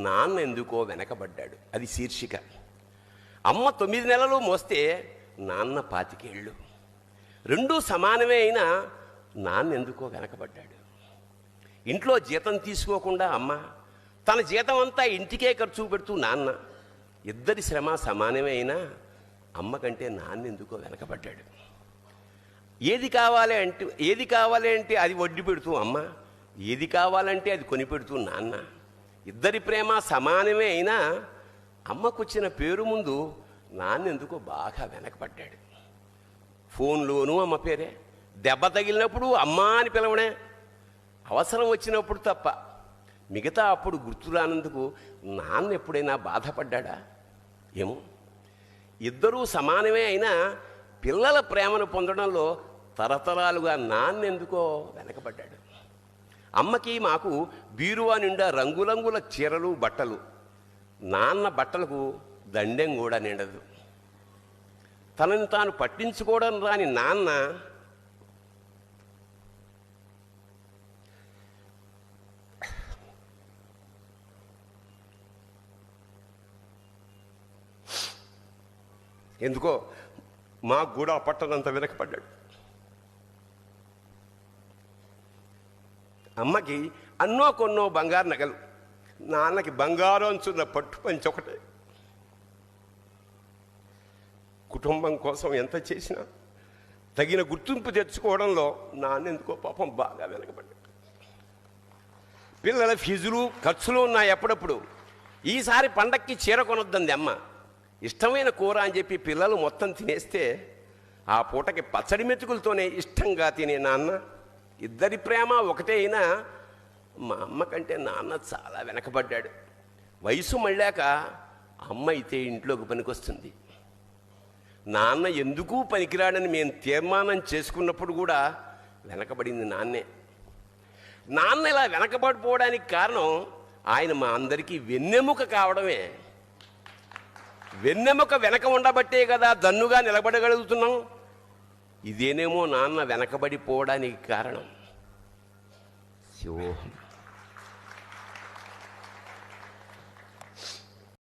నాన్న ఎందుకో వెనకబడ్డాడు. అది శీర్షిక. అమ్మ 9 నెలలు మోస్తే నాన్న 25 ఏళ్ళు. రెండూ సమానమే అయినా నాన్న ఎందుకో వెనకబడ్డాడు. ఇంట్లో జీతం తీసుకోకుండా అమ్మ, తన జీతం అంతా ఇంటికే ఖర్చు పెడుతూ నాన్న, ఇద్దరి శ్రమ సమానమే అయినా అమ్మ కంటే నాన్న ఎందుకో వెనకబడ్డాడు. ఏది కావాలి అంటే అది వడ్డీ పెడుతూ అమ్మ, ఏది కావాలంటే అది కొనిపెడుతూ నాన్న. ఇద్దరి ప్రేమ సమానమే అయినా అమ్మకొచ్చిన పేరు ముందు నాన్న ఎందుకో బాగా వెనకబడ్డాడు. ఫోన్లోనూ అమ్మ పేరే, దెబ్బ తగిలినప్పుడు అమ్మ అని పిలవడే, అవసరం వచ్చినప్పుడు తప్ప మిగతా అప్పుడు గుర్తురానందుకు నాన్న ఎప్పుడైనా బాధపడ్డా ఏమో. ఇద్దరూ సమానమే అయినా పిల్లల ప్రేమను పొందడంలో తరతరాలుగా నాన్న ఎందుకో వెనకబడ్డాడు. అమ్మకి మాకు బీరువా నిండా రంగురంగుల చీరలు బట్టలు, నాన్న బట్టలకు దండెం కూడా నిండదు. తనని తాను పట్టించుకోవడం రాని నాన్న ఎందుకో మాకు కూడా పట్టనంత వెనకపడ్డాడు. అమ్మకి అన్నో కొన్నో బంగారు నగలు, నాన్నకి బంగారం అంచున్న పట్టు పంచి ఒకటే. కుటుంబం కోసం ఎంత చేసినా తగిన గుర్తింపు తెచ్చుకోవడంలో నాన్న ఎందుకో పాపం బాగా వెనకబడ్డాడు. పిల్లల ఫీజులు ఖర్చులు ఉన్నాయి. ఎప్పుడప్పుడు ఈసారి పండక్కి చీర కొనొద్దంది అమ్మ. ఇష్టమైన కూర అని చెప్పి పిల్లలు మొత్తం తినేస్తే ఆ పూటకి పచ్చడి మెతుకులతోనే ఇష్టంగా తినే నాన్న. ఇద్దరి ప్రేమ ఒకటే అయినా మా అమ్మ కంటే నాన్న చాలా వెనకబడ్డాడు. వయసు మళ్ళాక అమ్మ అయితే ఇంట్లోకి పనికొస్తుంది. నాన్న ఎందుకు పనికిరాడని మేము తీర్మానం చేసుకున్నప్పుడు కూడా వెనకబడింది నాన్నే. నాన్న ఇలా వెనకబడిపోవడానికి కారణం ఆయన మా అందరికీ వెన్నెముక కావడమే. వెన్నెముక వెనక ఉండబట్టే కదా దన్నుగా నిలబడగలుగుతున్నాం. ఇదేనేమో నాన్న వెనకబడిపోవడానికి కారణం. శివోహం.